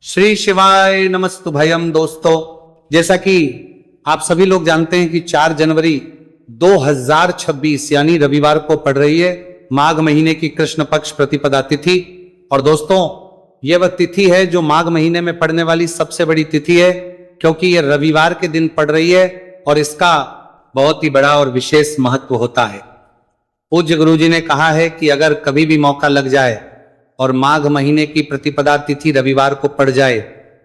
श्री शिवाय नमस्तुभयम। दोस्तों, जैसा कि आप सभी लोग जानते हैं कि 4 जनवरी 2026 यानी रविवार को पड़ रही है माघ महीने की कृष्ण पक्ष प्रतिपदा तिथि। और दोस्तों, यह वह तिथि है जो माघ महीने में पड़ने वाली सबसे बड़ी तिथि है, क्योंकि यह रविवार के दिन पड़ रही है और इसका बहुत ही बड़ा और विशेष महत्व होता है। पूज्य गुरु जी ने कहा है कि अगर कभी भी मौका लग जाए और माघ महीने की प्रतिपदा तिथि रविवार को पड़ जाए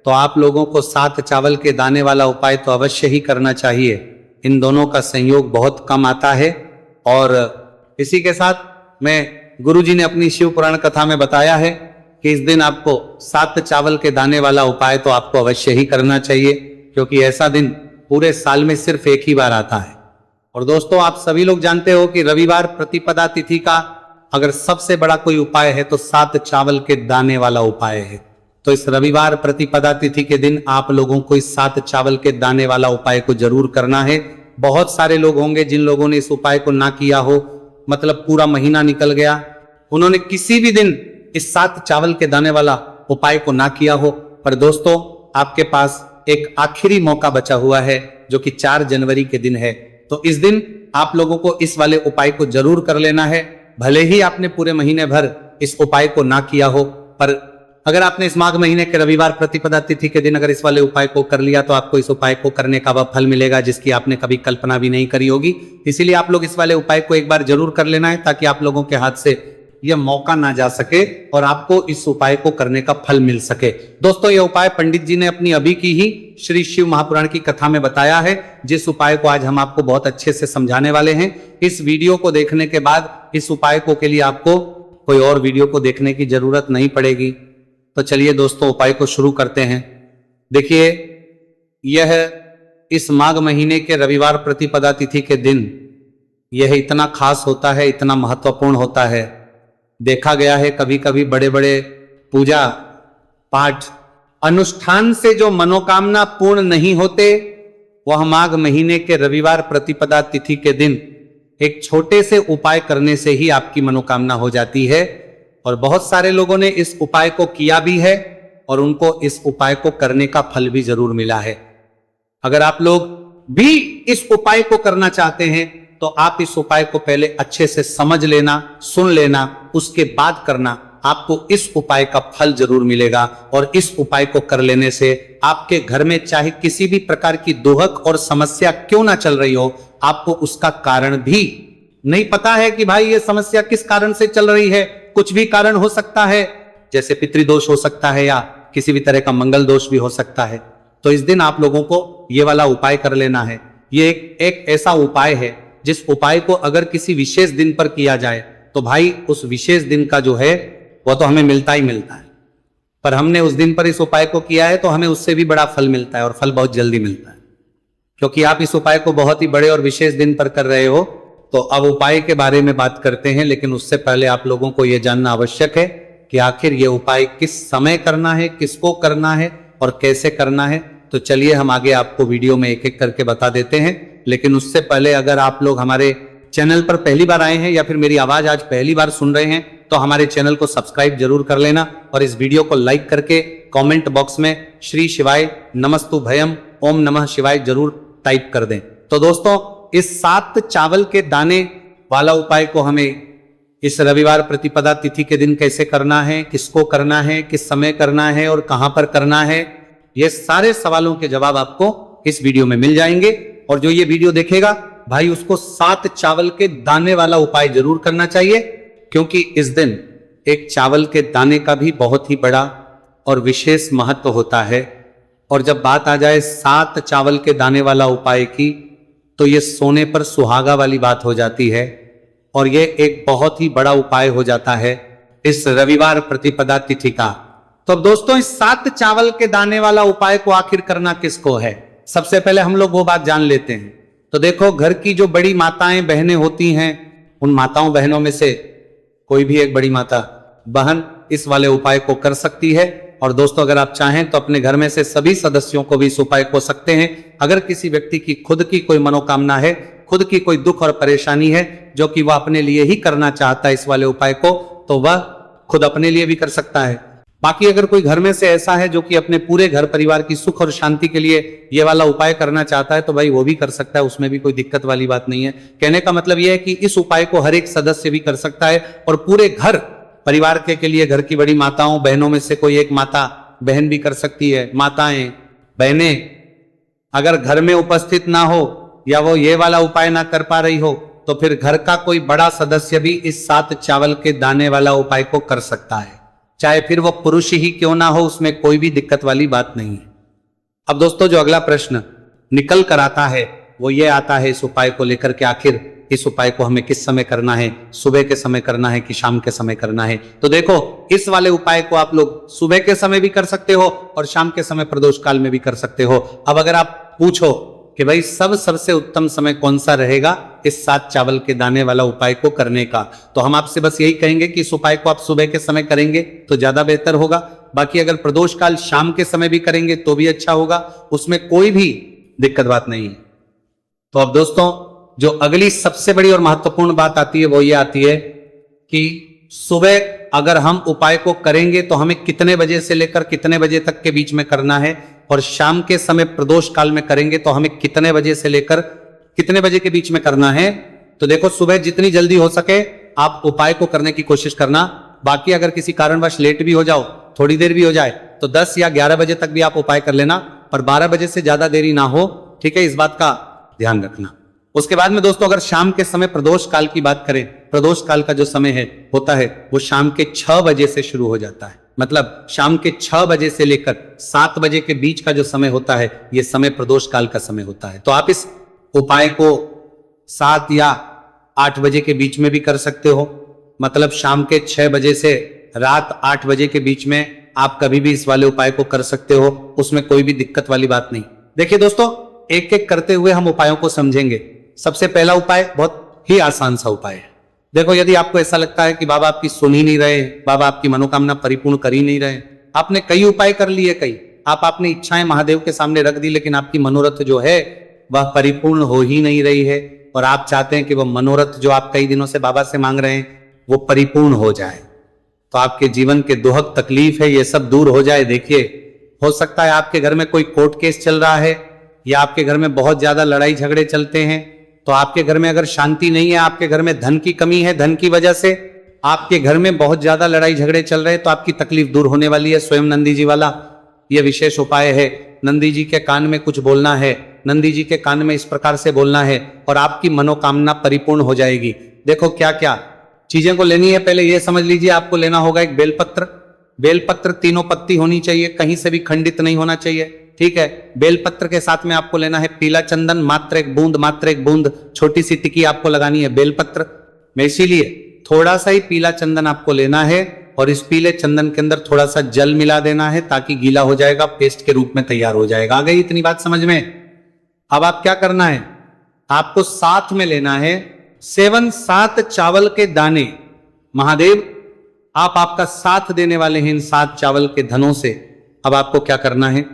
तो आप लोगों को 7 चावल के दाने वाला उपाय तो अवश्य ही करना चाहिए। इन दोनों का संयोग बहुत कम आता है। और इसी के साथ मैं गुरु जी ने अपनी शिव पुराण कथा में बताया है कि इस दिन आपको 7 चावल के दाने वाला उपाय तो आपको अवश्य ही करना चाहिए, क्योंकि ऐसा दिन पूरे साल में सिर्फ एक ही बार आता है। और दोस्तों, आप सभी लोग जानते हो कि रविवार प्रतिपदा तिथि का अगर सबसे बड़ा कोई उपाय है तो 7 चावल के दाने वाला उपाय है। तो इस रविवार प्रतिपदा तिथि के दिन आप लोगों को इस 7 चावल के दाने वाला उपाय को जरूर करना है। बहुत सारे लोग होंगे जिन लोगों ने इस उपाय को ना किया हो, मतलब पूरा महीना निकल गया, उन्होंने किसी भी दिन इस 7 चावल के दाने वाला उपाय को ना किया हो। पर दोस्तों, आपके पास एक आखिरी मौका बचा हुआ है जो कि 4 जनवरी के दिन है। तो इस दिन आप लोगों को इस वाले उपाय को जरूर कर लेना है। भले ही आपने पूरे महीने भर इस उपाय को ना किया हो, पर अगर आपने इस माघ महीने के रविवार प्रतिपदा तिथि के दिन अगर इस वाले उपाय को कर लिया तो आपको इस उपाय को करने का वह फल मिलेगा जिसकी आपने कभी कल्पना भी नहीं करी होगी। इसीलिए आप लोग इस वाले उपाय को एक बार जरूर कर लेना है, ताकि आप लोगों के हाथ से यह मौका ना जा सके और आपको इस उपाय को करने का फल मिल सके। दोस्तों, यह उपाय पंडित जी ने अपनी अभी की ही श्री शिव महापुराण की कथा में बताया है, जिस उपाय को आज हम आपको बहुत अच्छे से समझाने वाले हैं। इस वीडियो को देखने के बाद इस उपाय को के लिए आपको कोई और वीडियो को देखने की जरूरत नहीं पड़ेगी। तो चलिए दोस्तों, उपाय को शुरू करते हैं। देखिए, यह इस माघ महीने के रविवार प्रतिपदा तिथि के दिन यह इतना खास होता है, इतना महत्वपूर्ण होता है। देखा गया है कभी कभी बड़े बड़े पूजा पाठ अनुष्ठान से जो मनोकामना पूर्ण नहीं होते, वह माघ महीने के रविवार प्रतिपदा तिथि के दिन एक छोटे से उपाय करने से ही आपकी मनोकामना हो जाती है। और बहुत सारे लोगों ने इस उपाय को किया भी है और उनको इस उपाय को करने का फल भी जरूर मिला है। अगर आप लोग भी इस उपाय को करना चाहते हैं तो आप इस उपाय को पहले अच्छे से समझ लेना, सुन लेना, उसके बाद करना। आपको इस उपाय का फल जरूर मिलेगा। और इस उपाय को कर लेने से आपके घर में चाहे किसी भी प्रकार की दुहक और समस्या क्यों ना चल रही हो, आपको उसका कारण भी नहीं पता है कि भाई ये समस्या किस कारण से चल रही है। कुछ भी कारण हो सकता है, जैसे पितृदोष हो सकता है या किसी भी तरह का मंगल दोष भी हो सकता है। तो इस दिन आप लोगों को ये वाला उपाय कर लेना है। ये एक ऐसा उपाय है जिस उपाय को अगर किसी विशेष दिन पर किया जाए तो भाई उस विशेष दिन का जो है वह तो हमें मिलता ही मिलता है। पर हमने उस दिन पर इस उपाय को किया है तो हमें उससे भी बड़ा फल मिलता है, और फल बहुत जल्दी मिलता है, क्योंकि आप इस उपाय को बहुत ही बड़े और विशेष दिन पर कर रहे हो। तो अब उपाय के बारे में बात करते हैं, लेकिन उससे पहले आप लोगों को यह जानना आवश्यक है कि आखिर यह उपाय किस समय करना है, किसको करना है और कैसे करना है। तो चलिए हम आगे आपको वीडियो में एक एक करके बता देते हैं। लेकिन उससे पहले अगर आप लोग हमारे चैनल पर पहली बार आए हैं या फिर मेरी आवाज आज पहली बार सुन रहे हैं तो हमारे चैनल को सब्सक्राइब जरूर कर लेना, और इस वीडियो को लाइक करके कमेंट बॉक्स में श्री शिवाय नमस्तुभयम ओम नमः शिवाय जरूर टाइप कर दें। तो दोस्तों, इस 7 चावल के दाने वाला उपाय को हमें इस रविवार प्रतिपदा तिथि के दिन कैसे करना है, किसको करना है, किस समय करना है और कहां पर करना है, ये सारे सवालों के जवाब आपको इस वीडियो में मिल जाएंगे। और जो ये वीडियो देखेगा भाई, उसको 7 चावल के दाने वाला उपाय जरूर करना चाहिए, क्योंकि इस दिन एक चावल के दाने का भी बहुत ही बड़ा और विशेष महत्व होता है। और जब बात आ जाए 7 चावल के दाने वाला उपाय की, तो ये सोने पर सुहागा वाली बात हो जाती है, और ये एक बहुत ही बड़ा उपाय हो जाता है इस रविवार प्रतिपदा तिथि का। तो अब दोस्तों, इस 7 चावल के दाने वाला उपाय को आखिर करना किसको है, सबसे पहले हम लोग वो बात जान लेते हैं। तो देखो, घर की जो बड़ी माताएं बहनें होती हैं, उन माताओं बहनों में से कोई भी एक बड़ी माता बहन इस वाले उपाय को कर सकती है। और दोस्तों, अगर आप चाहें तो अपने घर में से सभी सदस्यों को भी इस उपाय को सकते हैं। अगर किसी व्यक्ति की खुद की कोई मनोकामना है, खुद की कोई दुख और परेशानी है जो कि वह अपने लिए ही करना चाहता है इस वाले उपाय को, तो वह खुद अपने लिए भी कर सकता है। बाकी अगर कोई घर में से ऐसा है जो कि अपने पूरे घर परिवार की सुख और शांति के लिए ये वाला उपाय करना चाहता है तो भाई वो भी कर सकता है, उसमें भी कोई दिक्कत वाली बात नहीं है। कहने का मतलब ये है कि इस उपाय को हर एक सदस्य भी कर सकता है और पूरे घर परिवार के लिए घर की बड़ी माताओं बहनों में से कोई एक माता बहन भी कर सकती है। माताएं बहनें अगर घर में उपस्थित ना हो या वो ये वाला उपाय ना कर पा रही हो तो फिर घर का कोई बड़ा सदस्य भी इस 7 चावल के दाने वाला उपाय को कर सकता है, चाहे फिर वो पुरुष ही क्यों ना हो, उसमें कोई भी दिक्कत वाली बात नहीं है। अब दोस्तों जो अगला प्रश्न निकल कर आता है वो ये आता है इस उपाय को लेकर के, आखिर इस उपाय को हमें किस समय करना है, सुबह के समय करना है कि शाम के समय करना है। तो देखो इस वाले उपाय को आप लोग सुबह के समय भी कर सकते हो और शाम के समय प्रदोष काल में भी कर सकते हो। अब अगर आप पूछो कि भाई सबसे उत्तम समय कौन सा रहेगा इस 7 चावल के दाने वाला उपाय को करने का, तो हम आपसे बस यही कहेंगे कि इस उपाय को आप सुबह के समय करेंगे तो ज्यादा बेहतर होगा। बाकी अगर प्रदोष काल शाम के समय भी करेंगे तो भी अच्छा होगा, उसमें कोई भी दिक्कत बात नहीं है। तो अब दोस्तों जो अगली सबसे बड़ी और महत्वपूर्ण बात आती है वो ये आती है कि सुबह अगर हम उपाय को करेंगे तो हमें कितने बजे से लेकर कितने बजे तक के बीच में करना है, और शाम के समय प्रदोष काल में करेंगे तो हमें कितने बजे से लेकर कितने बजे के बीच में करना है। तो देखो सुबह जितनी जल्दी हो सके आप उपाय को करने की कोशिश करना। बाकी अगर किसी कारणवश लेट भी हो जाओ, थोड़ी देर भी हो जाए, तो 10 या 11 बजे तक भी आप उपाय कर लेना, और 12 बजे से ज्यादा देरी ना हो, ठीक है, इस बात का ध्यान रखना। उसके बाद में दोस्तों अगर शाम के समय प्रदोष काल की बात करें, प्रदोष काल का जो समय है होता है वो शाम के 6 बजे से शुरू हो जाता है। मतलब शाम के 6 बजे से लेकर 7 बजे के बीच का जो समय होता है ये समय प्रदोष काल का समय होता है। तो आप इस उपाय को 7 या 8 बजे के बीच में भी कर सकते हो, मतलब शाम के 6 बजे से रात 8 बजे के बीच में आप कभी भी इस वाले उपाय को कर सकते हो, उसमें कोई भी दिक्कत वाली बात नहीं। देखिए दोस्तों एक एक करते हुए हम उपायों को समझेंगे। सबसे पहला उपाय बहुत ही आसान सा उपाय है। देखो यदि आपको ऐसा लगता है कि बाबा आपकी सुन ही नहीं रहे, बाबा आपकी मनोकामना परिपूर्ण कर ही नहीं रहे, आपने कई उपाय कर लिए, कई आप अपनी इच्छाएं महादेव के सामने रख दी, लेकिन आपकी मनोरथ जो है वह परिपूर्ण हो ही नहीं रही है, और आप चाहते हैं कि वह मनोरथ जो आप कई दिनों से बाबा से मांग रहे हैं वो परिपूर्ण हो जाए, तो आपके जीवन के दुहक तकलीफ है ये सब दूर हो जाए। देखिए हो सकता है आपके घर में कोई कोर्ट केस चल रहा है या आपके घर में बहुत ज्यादा लड़ाई झगड़े चलते हैं, तो आपके घर में अगर शांति नहीं है, आपके घर में धन की कमी है, धन की वजह से आपके घर में बहुत ज्यादा लड़ाई झगड़े चल रहे हैं, तो आपकी तकलीफ दूर होने वाली है। स्वयं नंदी जी वाला यह विशेष उपाय है। नंदी जी के कान में कुछ बोलना है, नंदी जी के कान में इस प्रकार से बोलना है और आपकी मनोकामना परिपूर्ण हो जाएगी। देखो क्या क्या चीजें को लेनी है, पहले यह समझ लीजिए आपको लेना होगा एक बेलपत्र। बेलपत्र 3 पत्ती होनी चाहिए, कहीं से भी खंडित नहीं होना चाहिए, ठीक है। बेलपत्र के साथ में आपको लेना है पीला चंदन, मात्र एक बूंद, छोटी सी टिकी आपको लगानी है बेलपत्र में, इसीलिए थोड़ा सा ही पीला चंदन आपको लेना है और इस पीले चंदन के अंदर थोड़ा सा जल मिला देना है ताकि गीला हो जाएगा, पेस्ट के रूप में तैयार हो जाएगा। आ गई इतनी बात समझ में? अब आप क्या करना है, आपको साथ में लेना है 7 चावल के दाने। महादेव आप आपका साथ देने वाले हैं इन 7 चावल के धनों से। अब आपको क्या करना है,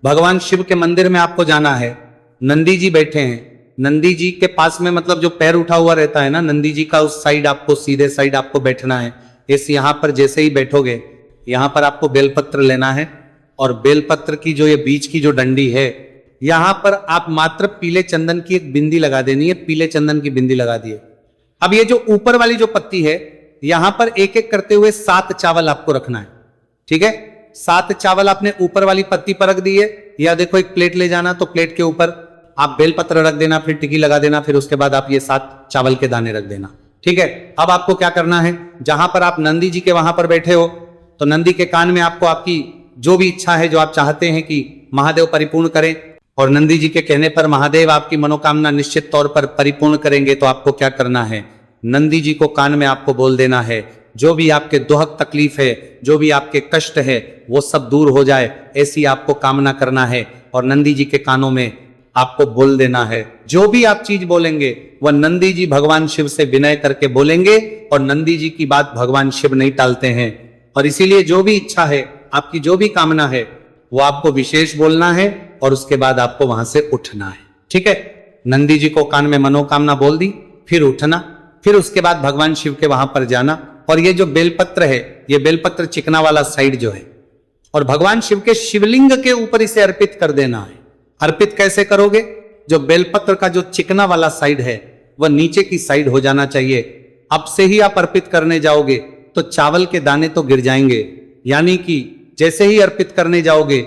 भगवान शिव के मंदिर में आपको जाना है। नंदी जी बैठे हैं, नंदी जी के पास में मतलब जो पैर उठा हुआ रहता है ना नंदी जी का, उस साइड आपको सीधे साइड आपको बैठना है। इस यहां पर जैसे ही बैठोगे यहां पर आपको बेलपत्र लेना है और बेलपत्र की जो ये बीच की जो डंडी है यहां पर आप मात्र पीले चंदन की एक बिंदी लगा देनी है, पीले चंदन की बिंदी लगा दिए। अब ये जो ऊपर वाली जो पत्ती है यहां पर एक एक करते हुए 7 चावल आपको रखना है, ठीक है। 7 चावल आपने ऊपर वाली पत्ती पर रख दिए, या देखो एक प्लेट ले जाना, तो प्लेट के ऊपर आप बेलपत्र रख देना, फिर टिकी लगा देना, फिर उसके बाद आप ये 7 चावल के दाने रख देना, ठीक है। अब आपको क्या करना है, जहां पर आप नंदी जी के वहां पर बैठे हो तो नंदी के कान में आपको आपकी जो भी इच्छा है, जो आप चाहते हैं कि महादेव परिपूर्ण करें, और नंदी जी के कहने पर महादेव आपकी मनोकामना निश्चित तौर पर परिपूर्ण करेंगे, तो आपको क्या करना है, नंदी जी को कान में आपको बोल देना है जो भी आपके दुहक तकलीफ है, जो भी आपके कष्ट है वो सब दूर हो जाए, ऐसी आपको कामना करना है। और नंदी जी के कानों में आपको बोल देना है, जो भी आप चीज बोलेंगे वह नंदी जी भगवान शिव से विनय करके बोलेंगे, और नंदी जी की बात भगवान शिव नहीं टालते हैं। और इसीलिए जो भी इच्छा है, आपकी जो भी कामना है वो आपको विशेष बोलना है और उसके बाद आपको वहां से उठना है, ठीक है। नंदी जी को कान में मनोकामना बोल दी, फिर उठना, फिर उसके बाद भगवान शिव के वहां पर जाना। और ये जो बेलपत्र है, ये बेलपत्र चिकना वाला साइड जो है और भगवान शिव के शिवलिंग के ऊपर इसे अर्पित कर देना है। अर्पित कैसे करोगे? जो बेलपत्र का जो चिकना वाला साइड है वह नीचे की साइड हो जाना चाहिए। अब से ही आप अर्पित करने जाओगे तो चावल के दाने तो गिर जाएंगे, यानी कि जैसे ही अर्पित करने जाओगे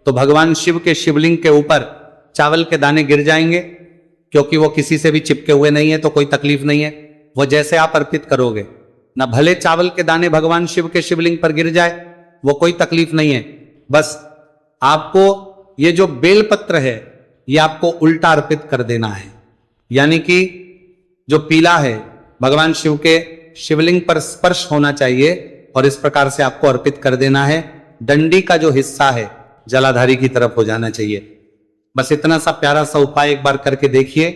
तो भगवान शिव के शिवलिंग के ऊपर चावल के दाने गिर जाएंगे, क्योंकि वो किसी से भी चिपके हुए नहीं है तो कोई तकलीफ नहीं है। वो जैसे आप अर्पित करोगे, ना भले चावल के दाने भगवान शिव के शिवलिंग पर गिर जाए, वो कोई तकलीफ नहीं है। बस आपको ये जो बेलपत्र है ये आपको उल्टा अर्पित कर देना है, यानी कि जो पीला है भगवान शिव के शिवलिंग पर स्पर्श होना चाहिए और इस प्रकार से आपको अर्पित कर देना है। डंडी का जो हिस्सा है जलाधारी की तरफ हो जाना चाहिए। बस इतना सा प्यारा सा उपाय एक बार करके देखिए।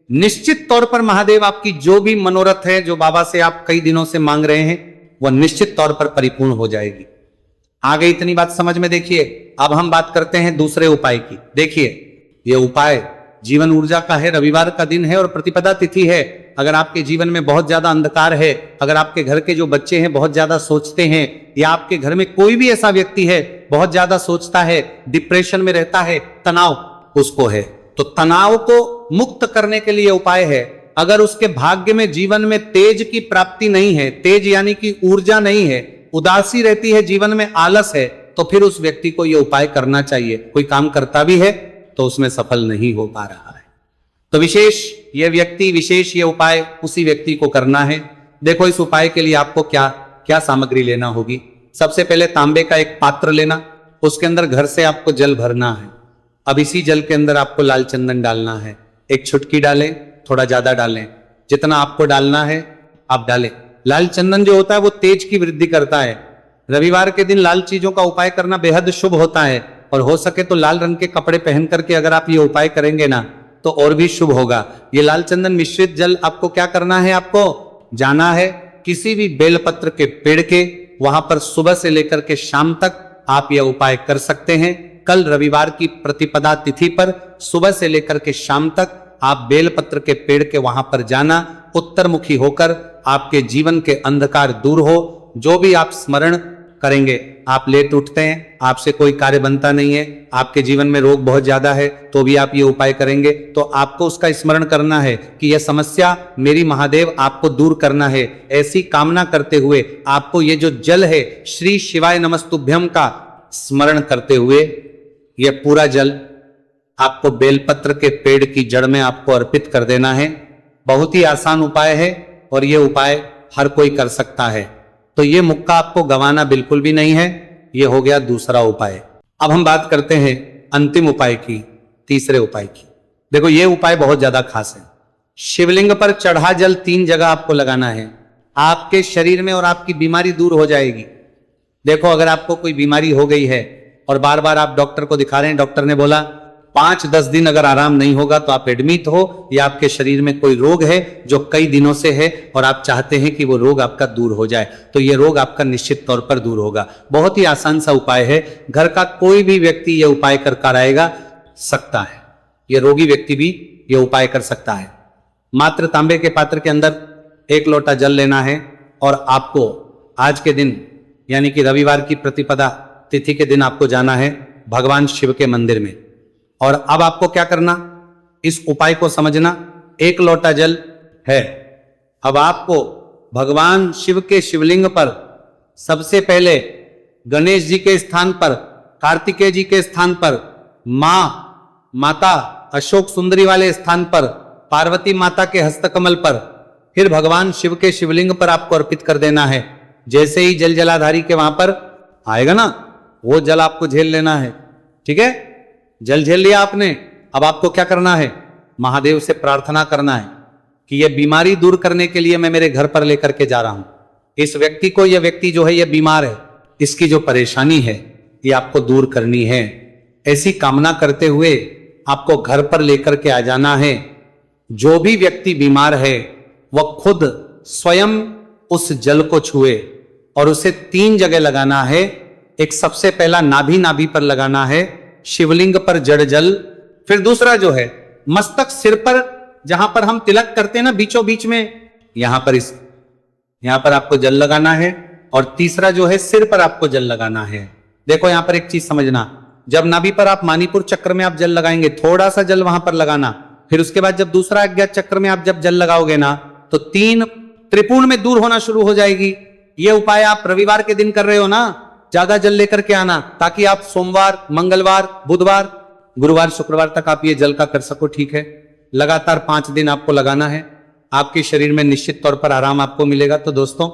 निश्चित तौर पर महादेव आपकी जो भी मनोरथ है, जो बाबा से आप कई दिनों से मांग रहे हैं, वह निश्चित तौर पर परिपूर्ण हो जाएगी। आ गई इतनी बात समझ में? देखिए अब हम बात करते हैं दूसरे उपाय की। देखिए यह उपाय जीवन ऊर्जा का है, रविवार का दिन है और प्रतिपदा तिथि है। अगर आपके जीवन में बहुत ज्यादा अंधकार है, अगर आपके घर के जो बच्चे हैं बहुत ज्यादा सोचते हैं, या आपके घर में कोई भी ऐसा व्यक्ति है बहुत ज्यादा सोचता है, डिप्रेशन में रहता है, तनाव उसको है, तो तनाव को मुक्त करने के लिए उपाय है। अगर उसके भाग्य में जीवन में तेज की प्राप्ति नहीं है, तेज यानी कि ऊर्जा नहीं है, उदासी रहती है, जीवन में आलस है, तो फिर उस व्यक्ति को यह उपाय करना चाहिए। कोई काम करता भी है तो उसमें सफल नहीं हो पा रहा है, तो विशेष ये उपाय उसी व्यक्ति को करना है। देखो इस उपाय के लिए आपको क्या क्या सामग्री लेना होगी। सबसे पहले तांबे का एक पात्र लेना, उसके अंदर घर से आपको जल भरना है। अब इसी जल के अंदर आपको लाल चंदन डालना है। एक चुटकी डालें, थोड़ा ज्यादा डालें, जितना आपको डालना है आप डालें। लाल चंदन जो होता है वो तेज की वृद्धि करता है। रविवार के दिन लाल चीजों का उपाय करना बेहद शुभ होता है, और हो सके तो लाल रंग के कपड़े पहन करके अगर आप ये उपाय करेंगे ना तो और भी शुभ होगा। ये लाल चंदन मिश्रित जल आपको क्या करना है, आपको जाना है किसी भी बेलपत्र के पेड़ के, वहां पर सुबह से लेकर के शाम तक आप यह उपाय कर सकते हैं। कल रविवार की प्रतिपदा तिथि पर सुबह से लेकर के शाम तक आप बेलपत्र के पेड़ के वहां पर जाना, उत्तरमुखी होकर आपके जीवन के अंधकार दूर हो। जो भी आप स्मरण करेंगे, आप लेट उठते हैं, आपसे कोई कार्य बनता नहीं है, आपके जीवन में रोग बहुत ज्यादा है, तो भी आप ये उपाय करेंगे तो आपको उसका स्मरण करना है कि यह समस्या मेरी महादेव आपको दूर करना है। ऐसी कामना करते हुए आपको ये जो जल है श्री शिवाय नमस्तुभ्यम का स्मरण करते हुए यह पूरा जल आपको बेलपत्र के पेड़ की जड़ में आपको अर्पित कर देना है। बहुत ही आसान उपाय है और यह उपाय हर कोई कर सकता है, तो ये मुक्का आपको गंवाना बिल्कुल भी नहीं है। ये हो गया दूसरा उपाय। अब हम बात करते हैं अंतिम उपाय की, तीसरे उपाय की। देखो ये उपाय बहुत ज्यादा खास है। शिवलिंग पर चढ़ा जल 3 जगह आपको लगाना है, आपके शरीर में और आपकी बीमारी दूर हो जाएगी। देखो अगर आपको कोई बीमारी हो गई है और बार बार आप डॉक्टर को दिखा रहे हैं, डॉक्टर ने बोला 5-10 दिन अगर आराम नहीं होगा तो आप एडमिट हो, या आपके शरीर में कोई रोग है जो कई दिनों से है और आप चाहते हैं कि वो रोग आपका दूर हो जाए, तो ये रोग आपका निश्चित तौर पर दूर होगा। बहुत ही आसान सा उपाय है, घर का कोई भी व्यक्ति ये उपाय कर कराएगा सकता है, ये रोगी व्यक्ति भी ये उपाय कर सकता है। मात्र तांबे के पात्र के अंदर 1 लोटा जल लेना है और आपको आज के दिन यानी कि रविवार की प्रतिपदा तिथि के दिन आपको जाना है भगवान शिव के मंदिर में। और अब आपको क्या करना, इस उपाय को समझना। 1 लोटा जल है, अब आपको भगवान शिव के शिवलिंग पर सबसे पहले गणेश जी के स्थान पर, कार्तिकेय जी के स्थान पर, माता अशोक सुंदरी वाले स्थान पर, पार्वती माता के हस्तकमल पर, फिर भगवान शिव के शिवलिंग पर आपको अर्पित कर देना है। जैसे ही जल जलाधारी के वहां पर आएगा ना, वो जल आपको झेल लेना है। ठीक है, जल झेल लिया आपने, अब आपको क्या करना है, महादेव से प्रार्थना करना है कि यह बीमारी दूर करने के लिए मैं मेरे घर पर लेकर के जा रहा हूं इस व्यक्ति को। यह व्यक्ति जो है यह बीमार है, इसकी जो परेशानी है ये आपको दूर करनी है। ऐसी कामना करते हुए आपको घर पर लेकर के आ जाना है। जो भी व्यक्ति बीमार है वह खुद स्वयं उस जल को छुए और उसे 3 जगह लगाना है। एक सबसे पहला नाभि पर लगाना है, शिवलिंग पर जड़ जल। फिर दूसरा जो है मस्तक, सिर पर, जहां पर हम तिलक करते हैं ना बीचों बीच में, यहां पर आपको जल लगाना है। और तीसरा जो है सिर पर आपको जल लगाना है। देखो यहां पर एक चीज समझना, जब नाभि पर आप मानिपुर चक्र में आप जल लगाएंगे, थोड़ा सा जल वहां पर लगाना, फिर उसके बाद जब दूसरा अज्ञात चक्र में आप जब जल लगाओगे ना, तो 3 त्रिपुण में दूर होना शुरू हो जाएगी। ये उपाय आप रविवार के दिन कर रहे हो ना, ज्यादा जल लेकर के आना, ताकि आप सोमवार, मंगलवार, बुधवार, गुरुवार, शुक्रवार तक आप ये जल का कर सको। ठीक है, लगातार 5 दिन आपको लगाना है, आपके शरीर में निश्चित तौर पर आराम आपको मिलेगा। तो दोस्तों